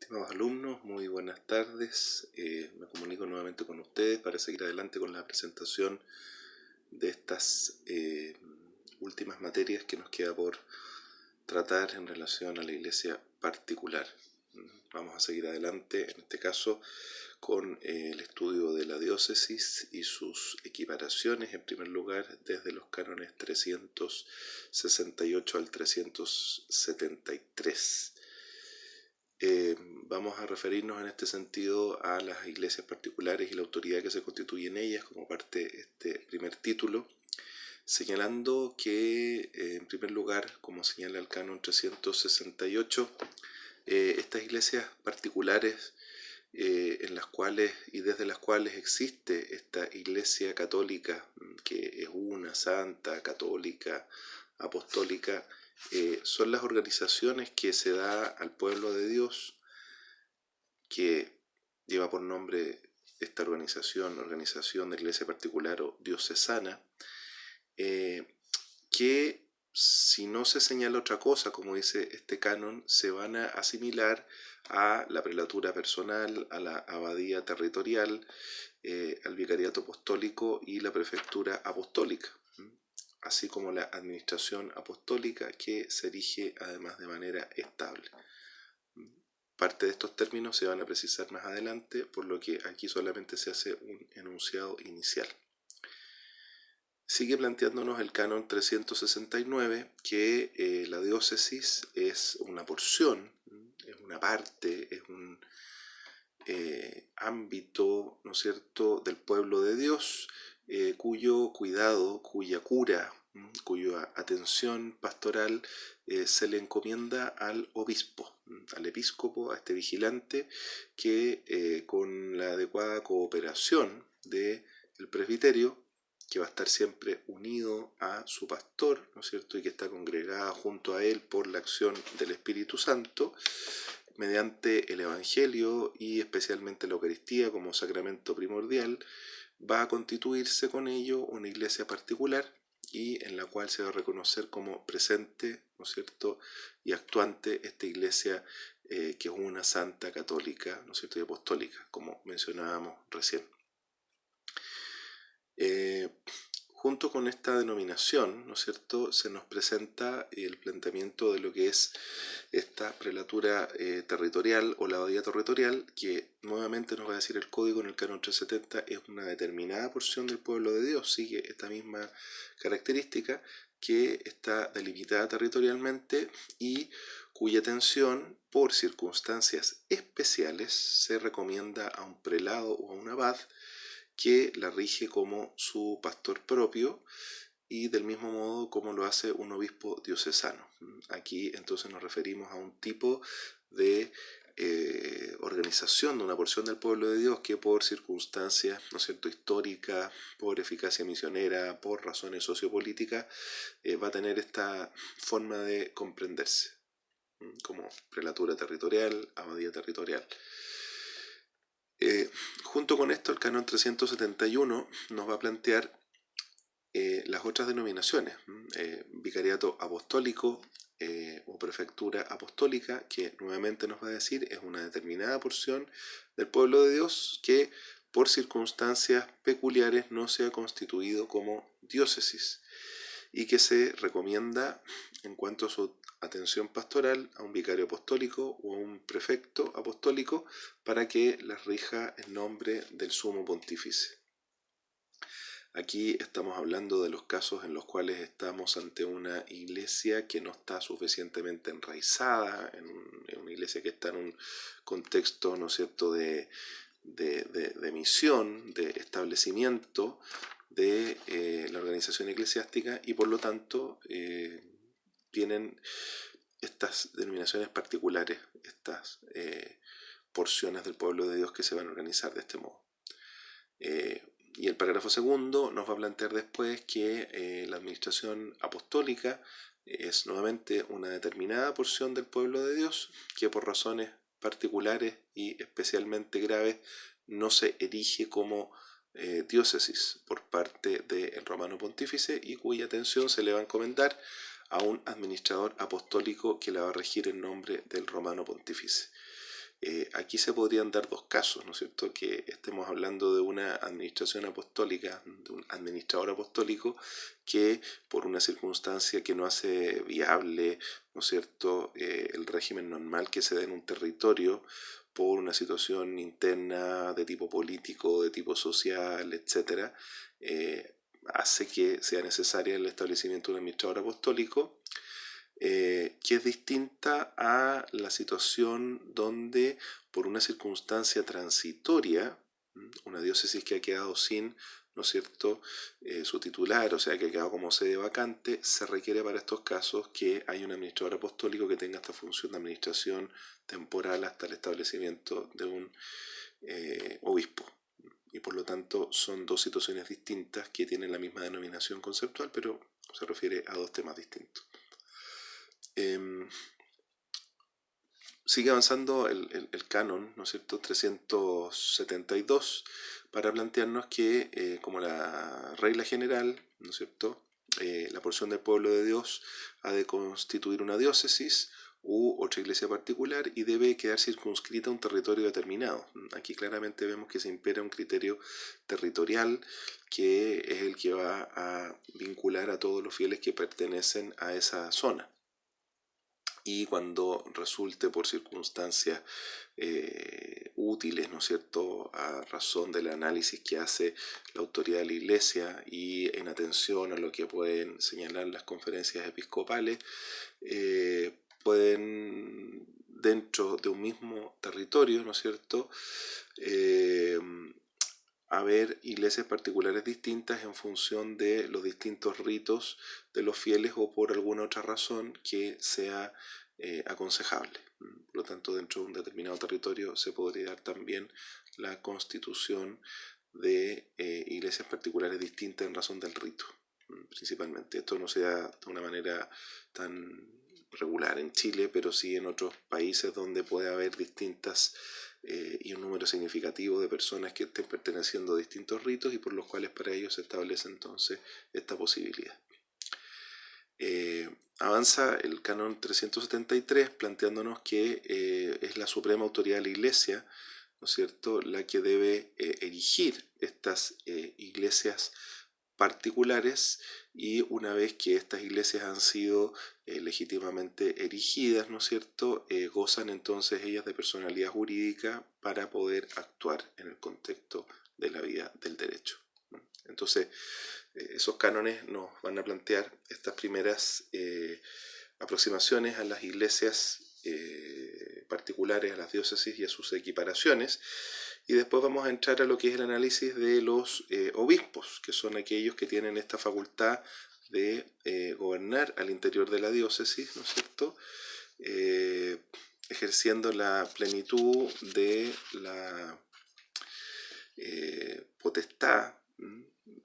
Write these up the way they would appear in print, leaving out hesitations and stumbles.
Estimados alumnos, muy buenas tardes. Me comunico nuevamente con ustedes para seguir adelante con la presentación de estas últimas materias que nos queda por tratar en relación a la iglesia particular. Vamos a seguir adelante, en este caso, con el estudio de la diócesis y sus equiparaciones, en primer lugar, desde los cánones 368 al 373. Vamos a referirnos en este sentido a las iglesias particulares y la autoridad que se constituye en ellas como parte de este primer título, señalando que, en primer lugar, como señala el canon 368, estas iglesias particulares en las cuales y desde las cuales existe esta iglesia católica, que es una, santa, católica, apostólica, son las organizaciones que se da al pueblo de Dios, que lleva por nombre esta organización de la iglesia particular o diocesana, que si no se señala otra cosa, como dice este canon, se van a asimilar a la prelatura personal, a la abadía territorial, al vicariato apostólico y la prefectura apostólica, así como la administración apostólica, que se erige además de manera estable. Parte de estos términos se van a precisar más adelante, por lo que aquí solamente se hace un enunciado inicial. Sigue planteándonos el canon 369 que la diócesis es una porción, es una parte, es un ámbito, ¿no es cierto?, del pueblo de Dios, cuyo cuidado, cuya cura, cuya atención pastoral se le encomienda al obispo, al episcopo, a este vigilante, que con la adecuada cooperación del presbiterio, que va a estar siempre unido a su pastor, ¿no es cierto?, y que está congregada junto a él por la acción del Espíritu Santo, mediante el Evangelio y especialmente la Eucaristía como sacramento primordial, va a constituirse con ello una iglesia particular y en la cual se va a reconocer como presente, ¿no es cierto?, y actuante esta iglesia que es una santa católica, ¿no es cierto?, y apostólica, como mencionábamos recién. Junto con esta denominación, ¿no es cierto?, se nos presenta el planteamiento de lo que es esta prelatura territorial o la abadía territorial, que nuevamente nos va a decir el código en el canon 370, es una determinada porción del pueblo de Dios, sigue esta misma característica, que está delimitada territorialmente y cuya atención por circunstancias especiales se recomienda a un prelado o a un abad que la rige como su pastor propio y del mismo modo como lo hace un obispo diocesano. Aquí entonces nos referimos a un tipo de organización de una porción del pueblo de Dios que por circunstancias, ¿no es cierto?, históricas, por eficacia misionera, por razones sociopolíticas, va a tener esta forma de comprenderse como prelatura territorial, abadía territorial. Junto con esto, el canon 371 nos va a plantear las otras denominaciones, vicariato apostólico o prefectura apostólica, que nuevamente nos va a decir es una determinada porción del pueblo de Dios que por circunstancias peculiares no se ha constituido como diócesis y que se recomienda en cuanto a su atención pastoral a un vicario apostólico o a un prefecto apostólico para que las rija en nombre del sumo pontífice. Aquí estamos hablando de los casos en los cuales estamos ante una iglesia que no está suficientemente enraizada, en una iglesia que está en un contexto, ¿no es cierto?, de misión, de establecimiento de la organización eclesiástica, y por lo tanto tienen estas denominaciones particulares, estas porciones del pueblo de Dios que se van a organizar de este modo. Y el parágrafo segundo nos va a plantear después que la administración apostólica es nuevamente una determinada porción del pueblo de Dios que por razones particulares y especialmente graves no se erige como diócesis por parte del romano pontífice y cuya atención se le va a encomendar a un administrador apostólico que la va a regir en nombre del romano pontífice. Aquí se podrían dar dos casos, ¿no es cierto? Que estemos hablando de una administración apostólica, de un administrador apostólico que por una circunstancia que no hace viable, ¿no es cierto?, el régimen normal que se da en un territorio por una situación interna de tipo político, de tipo social, etcétera, hace que sea necesario el establecimiento de un administrador apostólico, que es distinta a la situación donde por una circunstancia transitoria, una diócesis que ha quedado sin, ¿no es cierto?, su titular, o sea, que ha quedado como sede vacante, se requiere para estos casos que haya un administrador apostólico que tenga esta función de administración temporal hasta el establecimiento de un obispo. Y por lo tanto son dos situaciones distintas que tienen la misma denominación conceptual, pero se refiere a dos temas distintos. Sigue avanzando el canon, ¿no es cierto?, 372, para plantearnos que como la regla general, ¿no es cierto?, la porción del pueblo de Dios ha de constituir una diócesis u otra iglesia particular y debe quedar circunscrita a un territorio determinado. Aquí claramente vemos que se impera un criterio territorial que es el que va a vincular a todos los fieles que pertenecen a esa zona. Y cuando resulte por circunstancias útiles, ¿no es cierto?, a razón del análisis que hace la autoridad de la Iglesia y en atención a lo que pueden señalar las conferencias episcopales, pueden dentro de un mismo territorio, ¿no es cierto?, haber iglesias particulares distintas en función de los distintos ritos de los fieles o por alguna otra razón que sea aconsejable. Por lo tanto, dentro de un determinado territorio se podría dar también la constitución de iglesias particulares distintas en razón del rito, principalmente. Esto no se da de una manera tan regular en Chile, pero sí en otros países donde puede haber distintas y un número significativo de personas que estén perteneciendo a distintos ritos y por los cuales para ellos se establece entonces esta posibilidad. Avanza el canon 373 planteándonos que es la suprema autoridad de la Iglesia, ¿no es cierto?, la que debe erigir estas iglesias particulares, y una vez que estas iglesias han sido legítimamente erigidas, ¿no es cierto?, gozan entonces ellas de personalidad jurídica para poder actuar en el contexto de la vida del derecho. Entonces, esos cánones nos van a plantear estas primeras aproximaciones a las iglesias particulares, a las diócesis y a sus equiparaciones, y después vamos a entrar a lo que es el análisis de los obispos, que son aquellos que tienen esta facultad de gobernar al interior de la diócesis, ¿no es cierto?, ejerciendo la plenitud de la potestad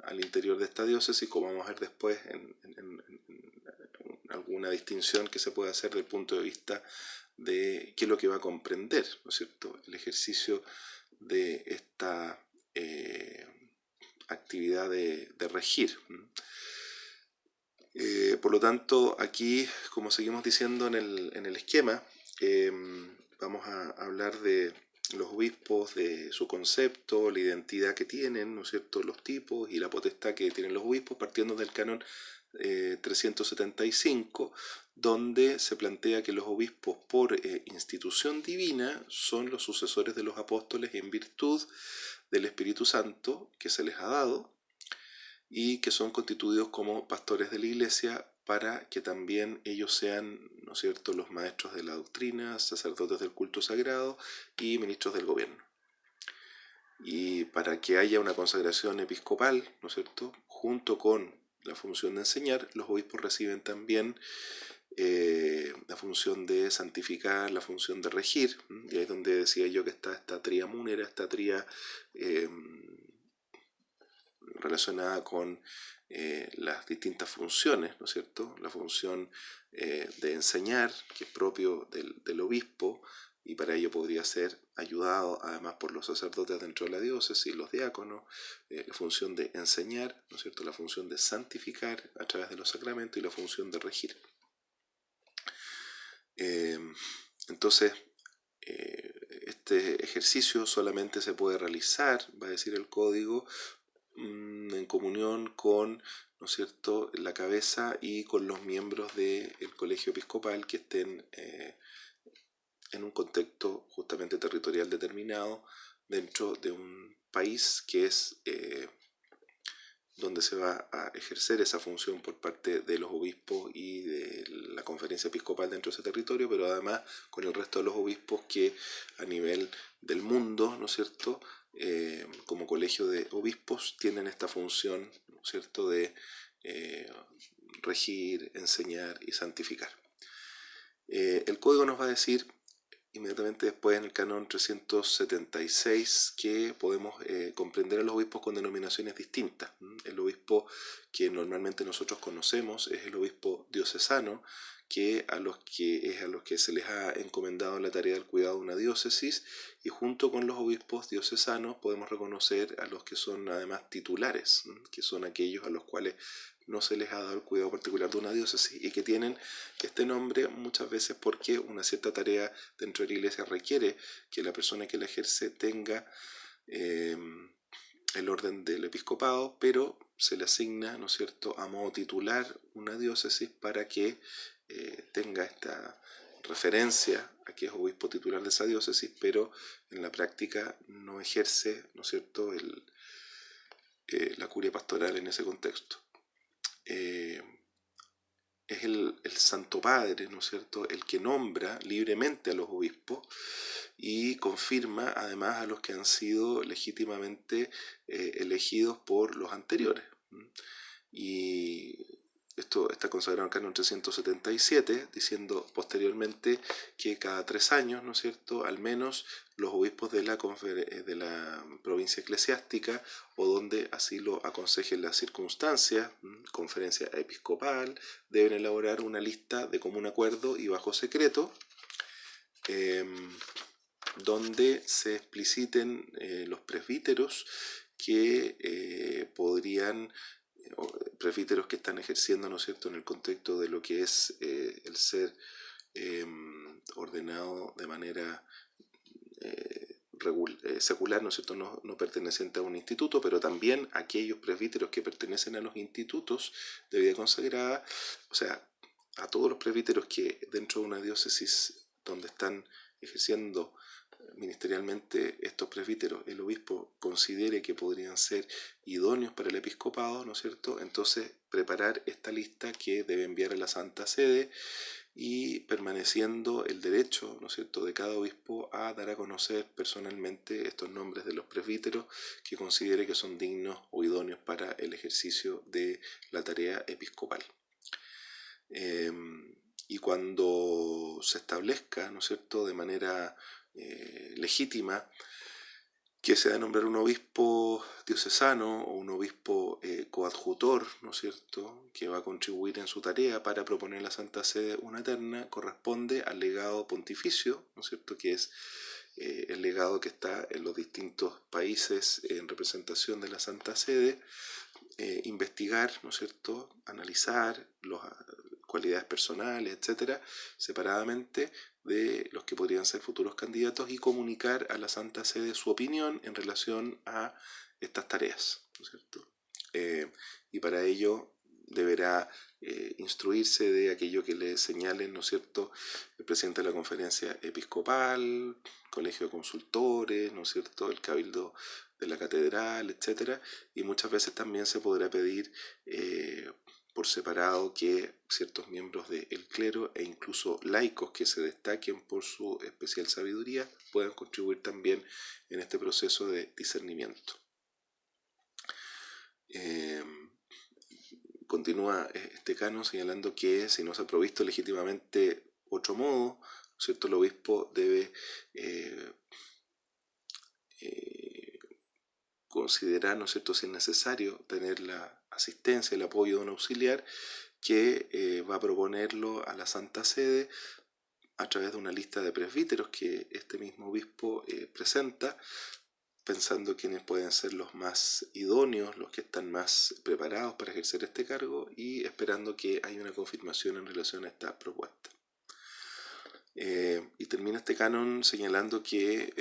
al interior de esta diócesis, como vamos a ver después en alguna distinción que se puede hacer desde el punto de vista de qué es lo que va a comprender, ¿no es cierto?, el ejercicio de esta actividad de regir. Por lo tanto, aquí, como seguimos diciendo en el esquema, vamos a hablar de los obispos, de su concepto, la identidad que tienen, ¿no es cierto?, los tipos y la potestad que tienen los obispos, partiendo del canon 375, donde se plantea que los obispos por institución divina son los sucesores de los apóstoles en virtud del Espíritu Santo que se les ha dado, y que son constituidos como pastores de la Iglesia para que también ellos sean, ¿no es cierto?, los maestros de la doctrina, sacerdotes del culto sagrado y ministros del gobierno. Y para que haya una consagración episcopal, ¿no es cierto?, junto con la función de enseñar, los obispos reciben también la función de santificar, la función de regir, y ahí es donde decía yo que está esta tría múnera, esta tría relacionada con las distintas funciones, ¿no es cierto?, la función de enseñar, que es propio del obispo, y para ello podría ser ayudado además por los sacerdotes dentro de la diócesis, los diáconos, la función de enseñar, ¿no es cierto?, la función de santificar a través de los sacramentos y la función de regir. Entonces, este ejercicio solamente se puede realizar, va a decir el código, en comunión con, ¿no es cierto?, la cabeza y con los miembros del colegio episcopal que estén en un contexto justamente territorial determinado dentro de un país que es donde se va a ejercer esa función por parte de los obispos y de la conferencia episcopal dentro de ese territorio, pero además con el resto de los obispos que a nivel del mundo, ¿no es cierto?, como colegio de obispos tienen esta función, ¿no es cierto?, de regir, enseñar y santificar. El código nos va a decir inmediatamente después en el canon 376 que podemos comprender a los obispos con denominaciones distintas. El obispo que normalmente nosotros conocemos es el obispo diocesano, que a los que se les ha encomendado la tarea del cuidado de una diócesis, y junto con los obispos diocesanos podemos reconocer a los que son además titulares, que son aquellos a los cuales no se les ha dado el cuidado particular de una diócesis y que tienen este nombre muchas veces porque una cierta tarea dentro de la iglesia requiere que la persona que la ejerce tenga el orden del episcopado, pero se le asigna, ¿no es cierto?, a modo titular una diócesis para que tenga esta referencia a que es obispo titular de esa diócesis, pero en la práctica no ejerce, ¿no es cierto?, la curia pastoral en ese contexto. Es el Santo Padre, ¿no es cierto?, el que nombra libremente a los obispos y confirma además a los que han sido legítimamente elegidos por los anteriores. Y esto está consagrado en el canon 377, diciendo posteriormente que cada 3 años, ¿no es cierto?, al menos los obispos de la provincia eclesiástica o donde así lo aconsejen las circunstancias, conferencia episcopal, deben elaborar una lista de común acuerdo y bajo secreto, donde se expliciten los presbíteros que podrían, presbíteros que están ejerciendo, ¿no es cierto?, en el contexto de lo que es el ser ordenado de manera secular, ¿no es cierto?, no perteneciente a un instituto, pero también aquellos presbíteros que pertenecen a los institutos de vida consagrada, o sea, a todos los presbíteros que dentro de una diócesis donde están ejerciendo ministerialmente estos presbíteros, el obispo considere que podrían ser idóneos para el episcopado, ¿no es cierto?, entonces preparar esta lista que debe enviar a la Santa Sede y permaneciendo el derecho, ¿no es cierto?, de cada obispo a dar a conocer personalmente estos nombres de los presbíteros que considere que son dignos o idóneos para el ejercicio de la tarea episcopal. Y cuando se establezca, ¿no es cierto?, de manera legítima que se da a nombrar un obispo diocesano o un obispo coadjutor, ¿no es cierto?, que va a contribuir en su tarea para proponer a la Santa Sede una terna, corresponde al legado pontificio, ¿no es cierto?, que es el legado que está en los distintos países en representación de la Santa Sede, investigar, ¿no es cierto?, analizar las cualidades personales, etcétera, separadamente de los que podrían ser futuros candidatos y comunicar a la Santa Sede su opinión en relación a estas tareas, ¿no es cierto? Y para ello deberá instruirse de aquello que le señalen, ¿no es cierto?, el presidente de la conferencia episcopal, colegio de consultores, ¿no es cierto?, el cabildo de la catedral, etcétera, y muchas veces también se podrá pedir por separado que ciertos miembros del clero e incluso laicos que se destaquen por su especial sabiduría puedan contribuir también en este proceso de discernimiento. Continúa este canon señalando que si no se ha provisto legítimamente otro modo, ¿no es cierto?, el obispo debe considerar, ¿no es cierto?, si es necesario tener la asistencia, el apoyo de un auxiliar que va a proponerlo a la Santa Sede a través de una lista de presbíteros que este mismo obispo presenta, pensando quiénes pueden ser los más idóneos, los que están más preparados para ejercer este cargo y esperando que haya una confirmación en relación a esta propuesta. Y termina este canon señalando que,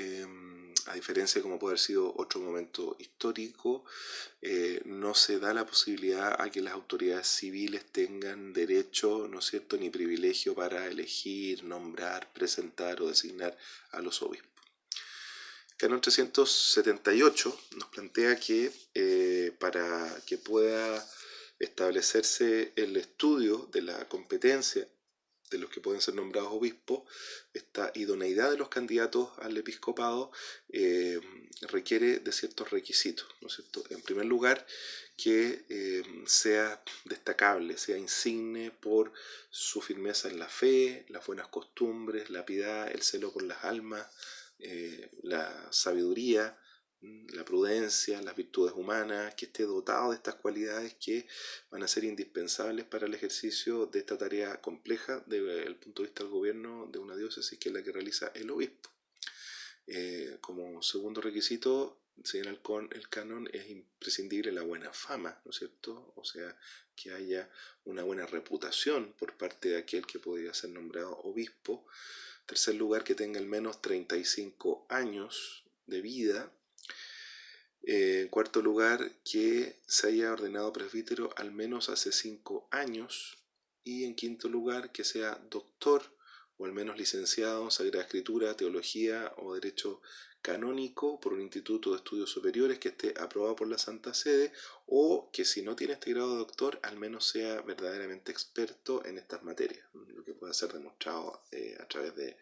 a diferencia de como puede haber sido otro momento histórico, no se da la posibilidad a que las autoridades civiles tengan derecho, ¿no es cierto?, ni privilegio para elegir, nombrar, presentar o designar a los obispos. Canon 378 nos plantea que para que pueda establecerse el estudio de la competencia de los que pueden ser nombrados obispos, esta idoneidad de los candidatos al episcopado requiere de ciertos requisitos, ¿no es cierto? En primer lugar, que sea destacable, sea insigne por su firmeza en la fe, las buenas costumbres, la piedad, el celo por las almas, la sabiduría, la prudencia, las virtudes humanas, que esté dotado de estas cualidades que van a ser indispensables para el ejercicio de esta tarea compleja desde el punto de vista del gobierno de una diócesis, que es la que realiza el obispo. Como segundo requisito, señala el canon, es imprescindible la buena fama, ¿no es cierto? O sea, que haya una buena reputación por parte de aquel que podría ser nombrado obispo. Tercer lugar, que tenga al menos 35 años de vida. En cuarto lugar, que se haya ordenado presbítero al menos hace 5 años. Y en quinto lugar, que sea doctor o al menos licenciado en Sagrada Escritura, Teología o Derecho Canónico por un instituto de estudios superiores que esté aprobado por la Santa Sede, o que si no tiene este grado de doctor, al menos sea verdaderamente experto en estas materias, lo que pueda ser demostrado a través de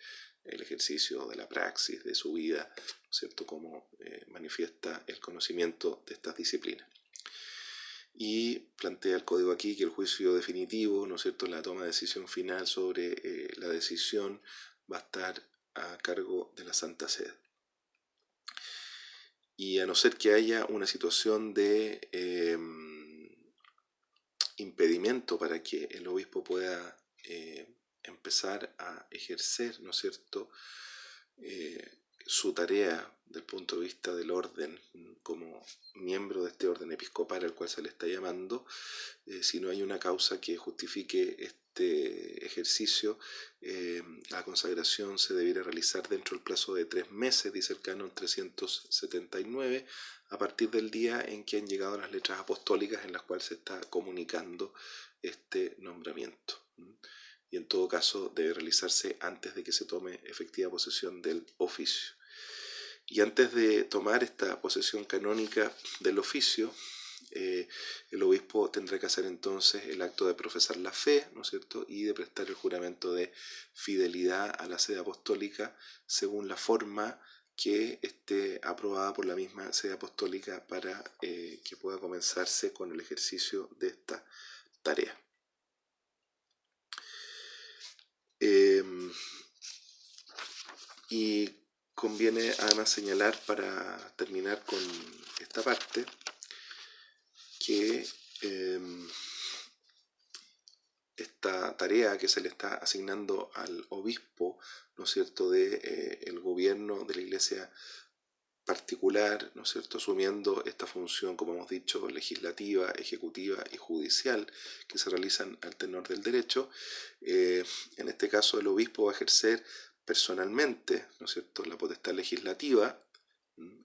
el ejercicio de la praxis, de su vida, ¿no es cierto?, como manifiesta el conocimiento de estas disciplinas. Y plantea el código aquí que el juicio definitivo, ¿no es cierto?, la toma de decisión final sobre la decisión va a estar a cargo de la Santa Sede. Y a no ser que haya una situación de impedimento para que el obispo pueda empezar a ejercer, ¿no es cierto?, su tarea del punto de vista del orden como miembro de este orden episcopal al cual se le está llamando, si no hay una causa que justifique este ejercicio, la consagración se debiera realizar dentro del plazo de 3 meses, dice el canon 379, a partir del día en que han llegado las letras apostólicas en las cuales se está comunicando este nombramiento. Y en todo caso debe realizarse antes de que se tome efectiva posesión del oficio. Y antes de tomar esta posesión canónica del oficio, el obispo tendrá que hacer entonces el acto de profesar la fe, ¿no es cierto?, y de prestar el juramento de fidelidad a la sede apostólica según la forma que esté aprobada por la misma sede apostólica para que pueda comenzarse con el ejercicio de esta tarea. Y conviene además señalar, para terminar con esta parte, que esta tarea que se le está asignando al obispo, ¿no es cierto?, de el gobierno de la Iglesia particular, ¿no es cierto?, asumiendo esta función, como hemos dicho, legislativa, ejecutiva y judicial, que se realizan al tenor del derecho. En este caso el obispo va a ejercer personalmente, ¿no es cierto?, la potestad legislativa,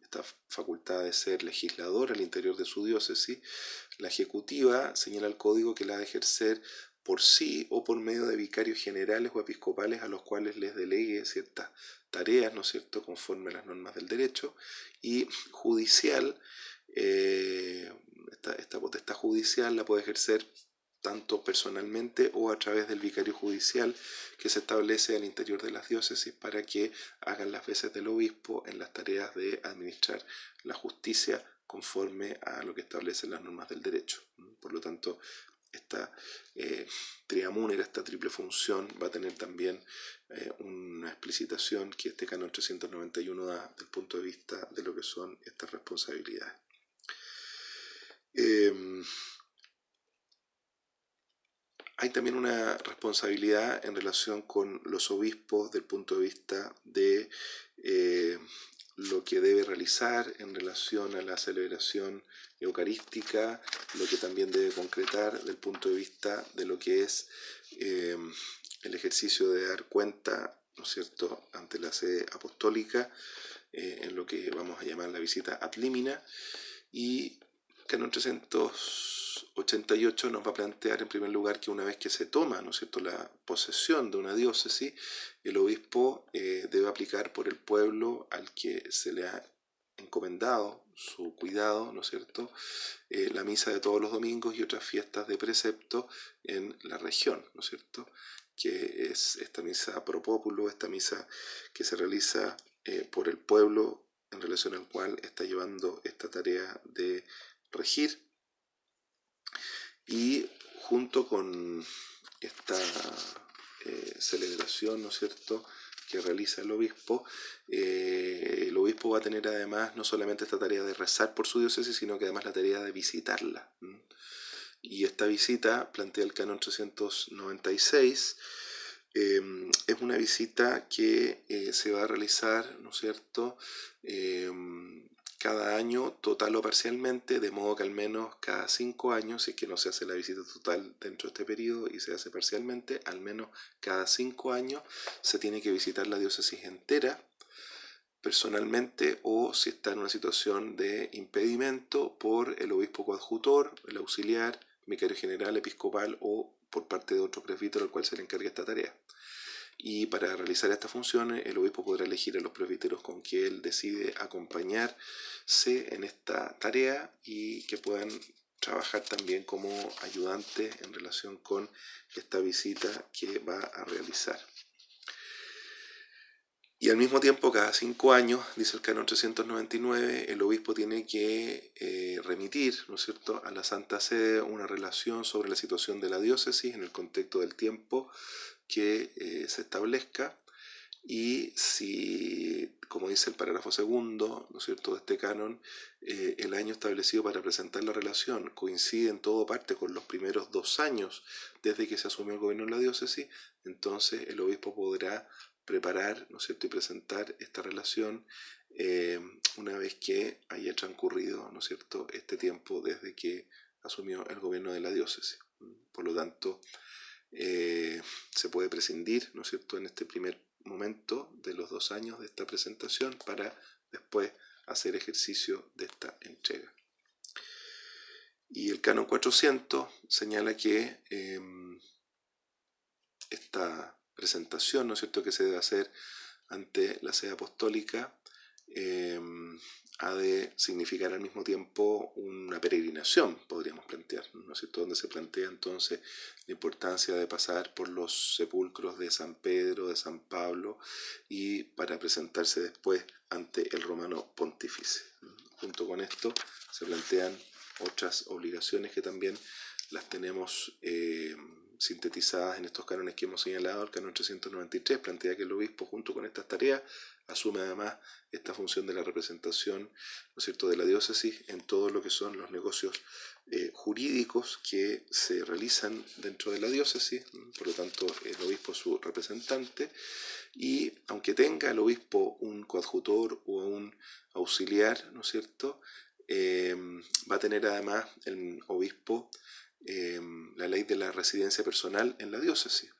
esta facultad de ser legislador al interior de su diócesis. La ejecutiva señala el código que la ha de ejercer por sí o por medio de vicarios generales o episcopales a los cuales les delegue ciertas tareas, ¿no es cierto?, conforme a las normas del derecho. Y judicial, esta potestad judicial la puede ejercer tanto personalmente o a través del vicario judicial que se establece al interior de las diócesis para que hagan las veces del obispo en las tareas de administrar la justicia conforme a lo que establecen las normas del derecho. Por lo tanto, esta triamúnera, esta triple función, va a tener también una explicitación que este canon 391 da desde el punto de vista de lo que son estas responsabilidades. Hay también una responsabilidad en relación con los obispos del punto de vista de lo que debe realizar en relación a la celebración eucarística, lo que también debe concretar desde el punto de vista de lo que es el ejercicio de dar cuenta ¿no es cierto?, ante la sede apostólica, en lo que vamos a llamar la visita ad limina, y Canon 388 nos va a plantear en primer lugar que una vez que se toma, ¿no es cierto?, la posesión de una diócesis, el obispo debe aplicar por el pueblo al que se le ha encomendado su cuidado, ¿no es cierto?, la misa de todos los domingos y otras fiestas de precepto en la región, ¿no es cierto?, que es esta misa pro populo, esta misa que se realiza por el pueblo en relación al cual está llevando esta tarea de regir. Y junto con esta celebración, ¿no es cierto?, que realiza el obispo va a tener además no solamente esta tarea de rezar por su diócesis, sino que además la tarea de visitarla. Y esta visita, plantea el canon 396, es una visita que se va a realizar, ¿no es cierto?, cada año, total o parcialmente, de modo que al menos cada 5 años, si es que no se hace la visita total dentro de este periodo y se hace parcialmente, al menos cada 5 años se tiene que visitar la diócesis entera personalmente, o si está en una situación de impedimento, por el obispo coadjutor, el auxiliar, vicario general, episcopal o por parte de otro presbítero al cual se le encargue esta tarea. Y para realizar estas funciones, el obispo podrá elegir a los presbíteros con que él decide acompañarse en esta tarea y que puedan trabajar también como ayudantes en relación con esta visita que va a realizar. Y al mismo tiempo, cada 5 años, dice el canon 399, el obispo tiene que remitir, ¿no es cierto?, a la Santa Sede una relación sobre la situación de la diócesis en el contexto del tiempo que se establezca, y si, como dice el parágrafo segundo, ¿no es cierto?, de este canon, el año establecido para presentar la relación coincide en todo parte con los primeros 2 años desde que se asumió el gobierno en la diócesis, entonces el obispo podrá preparar, ¿no es cierto?, y presentar esta relación una vez que haya transcurrido, ¿no es cierto?, este tiempo desde que asumió el gobierno de la diócesis. Por lo tanto, se puede prescindir, ¿no es cierto?, en este primer momento de los 2 años de esta presentación para después hacer ejercicio de esta entrega. Y el canon 400 señala que esta presentación, ¿no es cierto?, que se debe hacer ante la sede apostólica ha de significar al mismo tiempo una peregrinación, podríamos plantear, ¿no es cierto?, donde se plantea entonces la importancia de pasar por los sepulcros de San Pedro, de San Pablo, y para presentarse después ante el romano pontífice. Junto con esto se plantean otras obligaciones que también las tenemos sintetizadas en estos cánones que hemos señalado. El canon 393 plantea que el obispo, junto con estas tareas, asume además esta función de la representación, ¿no es cierto?, de la diócesis en todo lo que son los negocios jurídicos que se realizan dentro de la diócesis. Por lo tanto, el obispo es su representante, y aunque tenga el obispo un coadjutor o un auxiliar, ¿no es cierto?, va a tener además el obispo la ley de la residencia personal en la diócesis.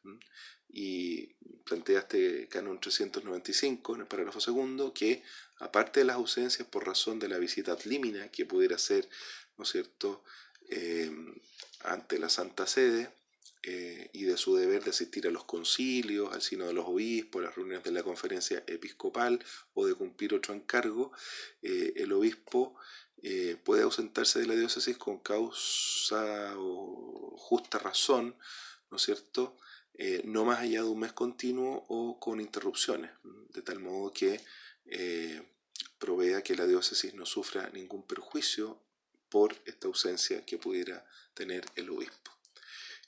Y plantea este canon 395 en el parágrafo segundo que, aparte de las ausencias por razón de la visita ad limina que pudiera ser, ¿no es cierto?, ante la Santa Sede, y de su deber de asistir a los concilios, al sínodo de los obispos, a las reuniones de la conferencia episcopal o de cumplir otro encargo, el obispo puede ausentarse de la diócesis con causa o justa razón, ¿no es cierto?, no más allá de un mes continuo o con interrupciones, de tal modo que provea que la diócesis no sufra ningún perjuicio por esta ausencia que pudiera tener el obispo.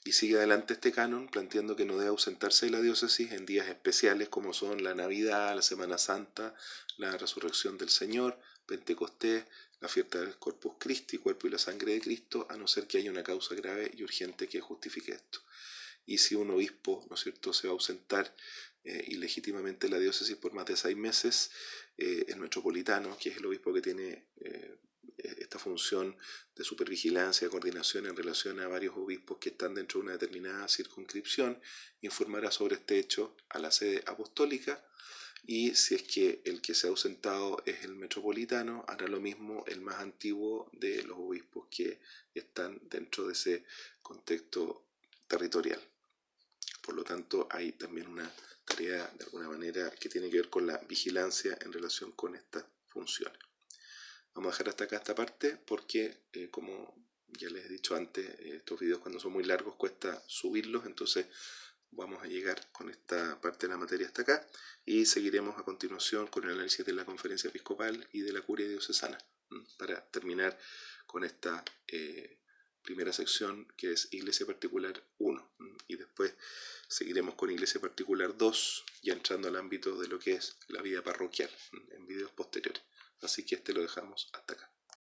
Y sigue adelante este canon planteando que no debe ausentarse de la diócesis en días especiales como son la Navidad, la Semana Santa, la Resurrección del Señor, Pentecostés, la fiesta del Corpus Christi, cuerpo y la sangre de Cristo, a no ser que haya una causa grave y urgente que justifique esto. Y si un obispo, ¿no es cierto?, se va a ausentar ilegítimamente de la diócesis por más de 6 meses, el metropolitano, que es el obispo que tiene esta función de supervigilancia, coordinación en relación a varios obispos que están dentro de una determinada circunscripción, informará sobre este hecho a la sede apostólica, y si es que el que se ha ausentado es el metropolitano, hará lo mismo el más antiguo de los obispos que están dentro de ese contexto territorial. Por lo tanto, hay también una tarea de alguna manera que tiene que ver con la vigilancia en relación con estas funciones. Vamos a dejar hasta acá esta parte porque, como ya les he dicho antes, estos videos cuando son muy largos cuesta subirlos, entonces vamos a llegar con esta parte de la materia hasta acá y seguiremos a continuación con el análisis de la Conferencia Episcopal y de la Curia Diocesana para terminar con esta primera sección que es Iglesia Particular 1 y después seguiremos con Iglesia Particular 2 ya entrando al ámbito de lo que es la vida parroquial en videos posteriores. Así que lo dejamos hasta acá.